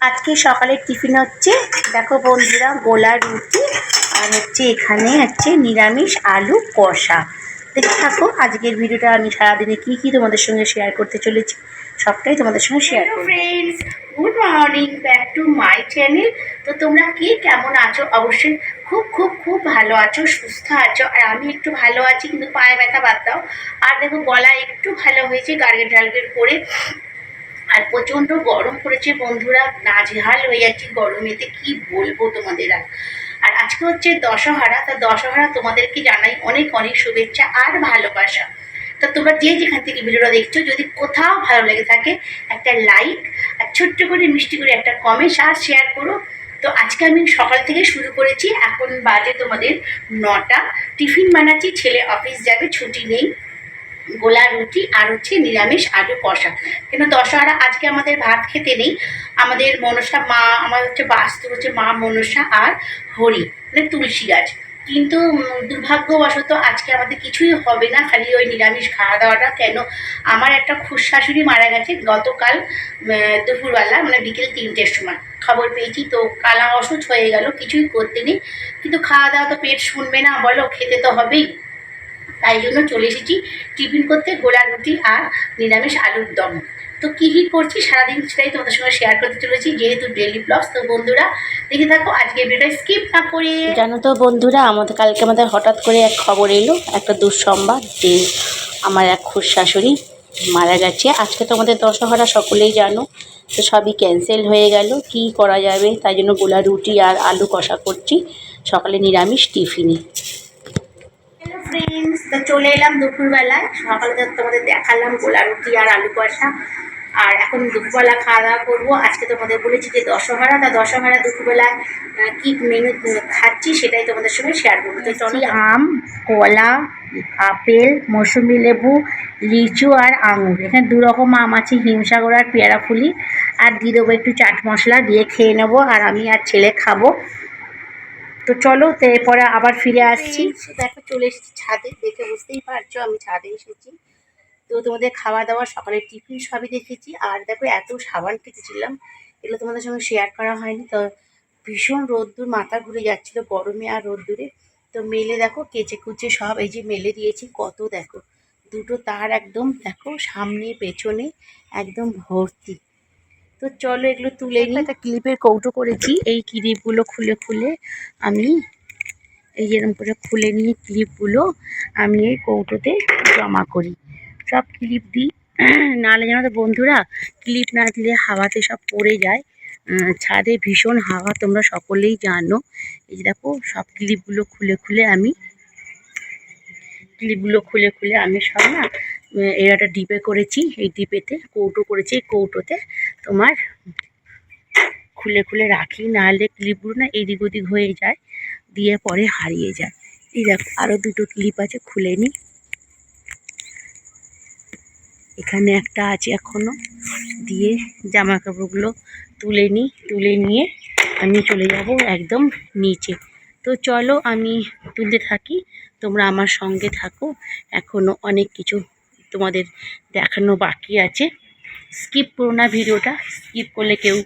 আজকে সকালের টিফিন হচ্ছে দেখো বন্ধুরা গোলা রুটি আর হচ্ছে এখানে হচ্ছে নিরামিষ আলু কষা। দেখে থাকো আজকের ভিডিওটা আমি সারাদিনে কী কী তোমাদের সঙ্গে শেয়ার করতে চলেছি সবটাই তোমাদের সঙ্গে শেয়ার করব। Friends, good morning, back to my channel. তো তোমরা কে কেমন আছো? অবশ্যই খুব খুব খুব ভালো আছো, সুস্থ আছো। আর আমি একটু ভালো আছি, কিন্তু পায়ে ব্যথা বাদ দাও। আর দেখো গলা একটু ভালো হয়েছে গার্গেল টার্গেল করে। আর প্রচণ্ড গরম পড়েছে বন্ধুরা, নাজেহাল হয়ে যাচ্ছি গরমেতে, কি বলবো তোমাদের। আর আজকে হচ্ছে দশহরা। তা দশহরা তোমাদেরকে জানাই অনেক অনেক শুভেচ্ছা আর ভালোবাসা। তা তোমরা যে যেখান থেকে ভিডিওটা দেখছো, যদি কোথাও ভালো লেগে থাকে একটা লাইক আর ছোট্ট করে মিষ্টি করে একটা কমেন্ট আর শেয়ার করো। তো আজকে আমি সকাল থেকে শুরু করেছি, এখন বাজে তোমাদের 9টা। টিফিন বানাচ্ছি, ছেলে অফিস যাবে, ছুটি নেই। গোলা রুটি আর হচ্ছে নিরামিষ আলু কষা। কিন্তু দশহরা আজকে আমাদের ভাত খেতে নেই। আমাদের মনসা মা, আমার হচ্ছে বাস্তু হচ্ছে মা মনসা আর হরি, মানে তুলসী গাছ। কিন্তু দুর্ভাগ্যবশত আজকে আমাদের কিছুই হবে না, খালি ওই নিরামিষ খাওয়া দাওয়াটা। কেন? আমার একটা খুশ শাশুড়ি মারা গেছে গতকাল দুপুরবেলা, মানে বিকেল 3টের সময় খবর পেয়েছি। তো কালা অসুখ হয়ে গেল, কিছুই করতে নেই। কিন্তু খাওয়া দাওয়া তো পেট শুনবে না, বলো, খেতে তো হবেই। তাই জন্য চলে এসেছি টিফিন করতে, গোলা রুটি আর নিরামিষ আলুর দম। তো কী কী করছি সারাদিন সেটাই তোমাদের সঙ্গে শেয়ার করতে চলেছি, যেহেতু ডেইলি ব্লগস। তো বন্ধুরা দেখে থাকো আজকে ভিডিওটা স্কিপ না করে। জানো তো বন্ধুরা, কালকে হঠাৎ করে এক খবর এলো, একটা দুঃসংবাদ, যে আমার এক খুশ শাশুড়ি মারা গেছে। আজকে তো আমাদের দশহরা সকলেই জানো, তো সবই ক্যান্সেল হয়ে গেল। কি করা যাবে, তাই জন্য গোলা রুটি আর আলু কষা করছি সকালে নিরামিষ টিফিনে। হ্যালো ফ্রেন্ডস, তো চলে এলাম দুপুরবেলায়। সকালে তো তোমাদের দেখালাম গোলা রুটি আর আলু কষা। আর এখন দুপুরবেলা খাওয়া দাওয়া করবো। আজকে তোমাদের বলেছি যে দশহরা, তা দশহরা দুপুরবেলায় কী মেনু খাচ্ছি সেটাই তোমাদের সঙ্গে শেয়ার করবো। তো চলো, আম, কলা, আপেল, মৌসুমি লেবু, লিচু আর আঙুর। এখানে 2 রকম আম আছে, হিমসাগর আর পেয়ারাফুলি। আর দিয়ে দেবো একটু চাট মশলা, দিয়ে খেয়ে নেবো। আর আমি আর ছেলে খাবো। তো চলো, তো এরপরে আবার ফিরে আসছি। দেখো চলে এসেছি ছাদে, দেখে বুঝতেই পারছো আমি ছাদে এসেছি। তো তোমাদের খাওয়া দাওয়া সকালের টিফিন সবই দেখেছি। আর দেখো এত সাবান কেটেছিলাম, এগুলো তোমাদের সঙ্গে শেয়ার করা হয়নি। তো ভীষণ রোদ্দুর, মাথা ঘুরে যাচ্ছিলো গরমে আর রোদ্দুরে। তো মেলে দেখো কেচে কুচে সব এই যে মেলে দিয়েছি। কত দেখো, 2টো তার একদম দেখো সামনে পেছনে একদম ভর্তি। তো চলো এগুলো তুলে নিই। একটা ক্লিপের কৌটো করেছি, এই ক্লিপগুলো খুলে খুলে আমি এই যেরকম করে খুলে নিয়ে ক্লিপগুলো আমি এই কৌটোতে জমা করি। সব ক্লিপ দিই, নাহলে জানো তো বন্ধুরা, ক্লিপ না দিলে হাওয়াতে সব পড়ে যায়। ছাদে ভীষণ হাওয়া, তোমরা সকলেই জানো। এই যে দেখো সব ক্লিপগুলো খুলে খুলে আমি সব না এর একটা ডিপে করেছি। এই ডিপেতে কৌটো করেছি, এই কৌটোতে তোমার খুলে খুলে রাখি, নাহলে ক্লিপগুলো না এদিক ওদিক হয়ে যায়, দিয়ে পরে হারিয়ে যায়। এই দেখো আরও 2টো ক্লিপ আছে, খুলে নিই। এখানে একটা আছে এখনো, দিয়ে জামা কাপড়গুলো তুলে নিই। তুলে নিয়ে আমি চলে যাব একদম নিচে। তো চলো আমি তুলতে থাকি, তোমরা আমার সঙ্গে থাকো। এখনও অনেক কিছু তোমাদের দেখানো বাকি আছে। স্কিপ করো না ভিডিওটা, স্কিপ করলে কেউ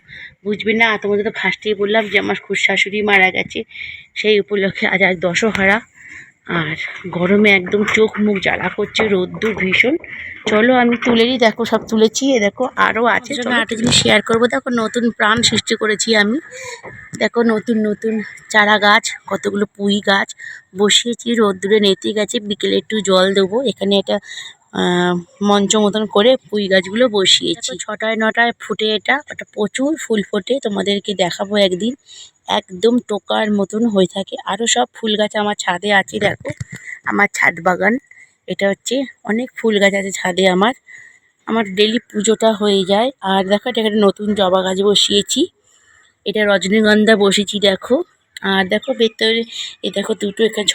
বুঝবে না। তোমাদের তো ফার্স্টেই বললাম যে আমার খুশ শাশুড়ি মারা গেছে, সেই উপলক্ষে আজ দশহরা। আর গরমে একদম চোখ মুখ জ্বালা করছে, রোদ্দুর ভীষণ। চলো আমি তুলে নিই। দেখো সব তুলেছি, এ দেখো আরও আছে। একটা জিনিস শেয়ার করবো, দেখো নতুন প্রাণ সৃষ্টি করেছি আমি। দেখো নতুন নতুন চারা গাছ, কতগুলো পুঁই গাছ বসিয়েছি, রোদ্দুরে নেতে গেছে। বিকেলে একটু জল দেবো। এখানে এটা মঞ্চ মতন করে পুঁই গাছগুলো বসিয়েছি। 6টায় 9টায় ফুটে, এটা প্রচুর ফুল ফোটে, তোমাদেরকে দেখাবো একদিন। একদম টোকার মতন হয়ে থাকে। আরও সব ফুল গাছ আমার ছাদে আছে। দেখো আমার ছাদ বাগান, এটা হচ্ছে অনেক ফুল গাছ আছে ছাদে আমার ডেলি পুজোটা হয়ে যায়। আর দেখো এটা একটা নতুন জবা গাছ বসিয়েছি, এটা রজনীগন্ধা বসিয়েছি দেখো। আর দেখো ভেতরে এই দেখো দুটো এখানে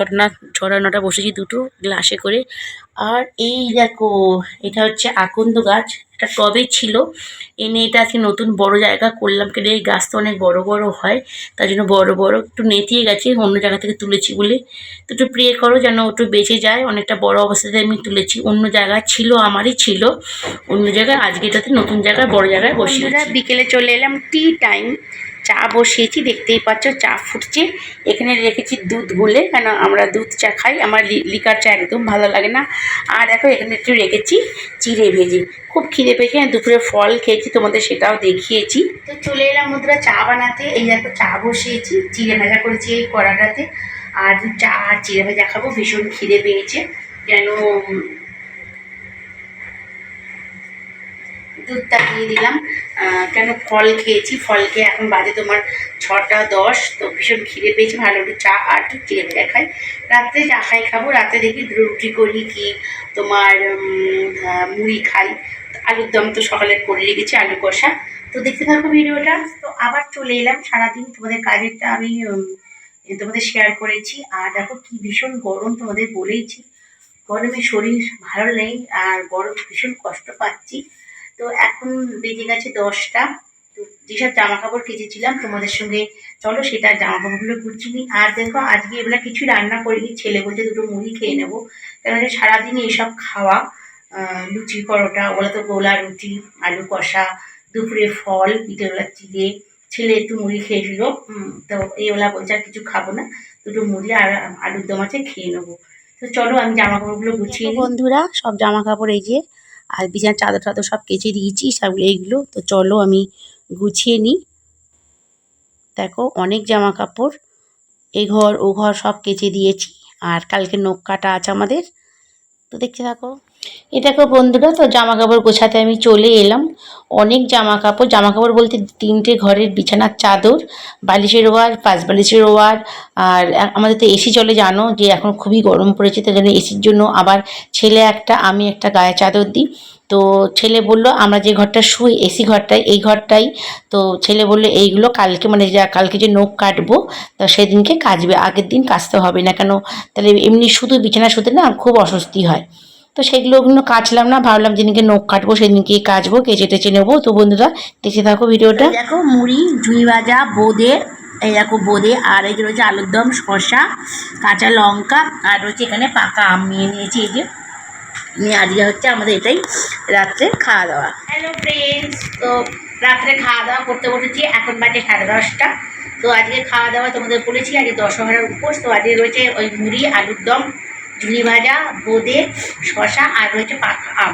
ছটা নটা বসেছি দুটো গ্লাসে করে। আর এই দেখো এটা হচ্ছে আকন্দ গাছ, এটা টবে ছিল, এনে এটা আজকে নতুন বড় জায়গা করলাম, কেন এই গাছ তো অনেক বড় বড় হয়, তার জন্য বড় বড় একটু নেতিয়ে গেছে, অন্য জায়গা থেকে তুলেছি বলে। তো একটু প্রে করো যেন একটু বেঁচে যায়, অনেকটা বড় অবস্থাতে আমি তুলেছি, অন্য জায়গায় ছিল, আমারই ছিল অন্য জায়গায়, আজকে এটাতে নতুন জায়গায় বড় জায়গায় বসে। বিকেলে চলে এলাম টি টাইম, চা বসিয়েছি, দেখতেই পাচ্ছ চা ফুটছে। এখানে রেখেছি দুধ গুলে, কেন আমরা দুধ চা খাই, আমার লিকার চা একদম ভালো লাগে না। আর দেখো এখানে একটু রেখেছি চিড়ে ভেজে, খুব খিদে পেয়েছে, দুপুরে ফল খেয়েছি, তোমাদের সেটাও দেখিয়েছি। তো চলে এলাম বন্ধুরা চা বানাতে, এই দেখো চা বসিয়েছি, চিড়ে ভাজা করেছি এই কড়াটাতে, আর চা আর চিড়ে ভাজা খাবো, ভীষণ খিদে পেয়েছে, যেন দুধটা দিয়ে দিলাম, কেন ফল খেয়েছি, ফল খেয়ে এখন বাজে তোমার 6টা 10, তো ভীষণ খিদে পেয়েছি, ভালো একটু চা আর একটু চিড়ে ভেজা খাই। রাত্রে চা খাই খাবো, রাতে দেখি রুটি করি কি তোমার মুড়ি খাই, আলুর দম তো সকালে করে রেখেছি, আলু কষা। তো দেখতে থাকো ভিডিওটা। তো আবার চলে এলাম, সারাদিন তোমাদের কাজেরটা আমি তোমাদের শেয়ার করেছি। আর দেখো কি ভীষণ গরম, তোমাদের বলেইছি গরমে শরীর ভালো নেই, আর গরম ভীষণ কষ্ট পাচ্ছি। তো এখন বেজে গেছে 10টা, তো যেসব জামা কাপড় কেচেছিলাম তোমাদের সঙ্গে, চলো সেটা জামা কাপড়গুলো গুছিয়ে। আর দেখো আজকে এগুলা কিছু রান্না করিনি, ছেলে বলছে দুটো মুড়ি খেয়ে নেবো, কেননা সারাদিন এইসব খাওয়া, লুচি পরোটা, ওগুলো তো গোলা রুটি, আলু কষা, দুপুরে ফল, বিকেলবেলা চিড়ে, ছেলে একটু মুড়ি খেয়েছিল, তো এইগুলা বলছে আর কিছু খাবো না, দুটো মুড়ি আর আলুর দম আছে খেয়ে নেবো। তো চলো আমি জামা কাপড়গুলো গুছিয়ে নিই। বন্ধুরা সব জামা কাপড় এই যে, আর বিছানার চাদর টাদর সব কেচে দিয়েছি সব এইগুলো, তো চলো আমি গুছিয়ে নিই। দেখো অনেক জামা কাপড়, এই ঘর ও ঘর সব কেচে দিয়েছি, আর কালকে নখ কাটা আছে আমাদের, তো দেখতে থাকো। এ দেখো বন্ধুরা, তো জামা কাপড় গোছাতে আমি চলে এলাম, অনেক জামা কাপড় বলতে 3টে ঘরের বিছানার চাদর, বালিশের ওয়ার, 5 বালিশের ওয়ার, আর আমাদের তো এসি চলে, জানো যে এখন খুবই গরম পড়েছে, তাই জন্য এসির জন্য আবার ছেলে একটা আমি একটা গায়ে চাদর দিই। তো ছেলে বলল আমরা যে ঘরটা শুই এসি ঘরটাই, এই ঘরটাই, তো ছেলে বলল এইগুলো কালকে মানে কালকে যে নখ কাটবো তা সেদিনকে কাচবে, আগের দিন কাচতে হবে না, কেন তাহলে এমনি শুধু বিছানা শুতে না খুব অস্বস্তি হয়। তো সেগুলো কাচলাম না, ভাবলাম যেদিনকে নখ কাটবো সেদিনকে কাচবো, কেচে টেচে নেবো। তো বন্ধুরা দেখে থাকো ভিডিওটা। দেখো মুড়ি, ঝুঁই ভাজা, বোঁদে, এই দেখো বোঁদে, আর এই যে রয়েছে আলুর দম, শসা, কাঁচা লঙ্কা, আর রয়েছে এখানে পাকা আম নিয়ে নিয়েছি, এই যে নিয়ে আজকে হচ্ছে আমাদের এটাই রাত্রে খাওয়া দাওয়া। হ্যালো ফ্রেন্ডস, তো রাত্রে খাওয়া দাওয়া করতে বসেছি, এখন বাজে 10:30। তো আজকে খাওয়া দাওয়া তোমাদের বলেছি আজকে দশহরার উপোস, তো আজকে রয়েছে ওই মুড়ি, আলুর দম, ঝুড়ি ভাজা, বোঁদে, শসা, আর রয়েছে পাকা আম।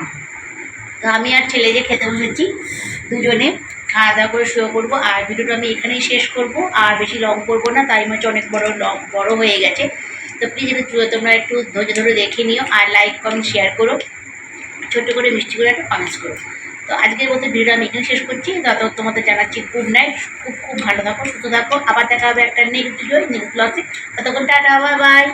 তো আমি আর ছেলে যে খেতে বসেছি, দুজনে খাওয়া দাওয়া করে শুয়ে পড়বো, আর ভিডিওটা আমি এখানেই শেষ করব, আর বেশি লং করবো না, তাই হচ্ছে অনেক বড় হয়ে গেছে। তো প্লিজ তোমরা একটু ধৈর্য ধরে দেখে নিও, আর লাইক কমেন্ট শেয়ার করো, ছোট্ট করে মিষ্টি করে একটা কমেন্টস করো। তো আজকের মতো ভিডিওটা আমি এখানে শেষ করছি, তত তোমাদের জানাচ্ছি গুড নাইট, খুব খুব ভালো থাকো, সুস্থ থাকো, আবার দেখা হবে একটা নেক্সট ভিডিও, নেক্সট ব্লগে, ততক্ষণ টাটা, বাই বাই।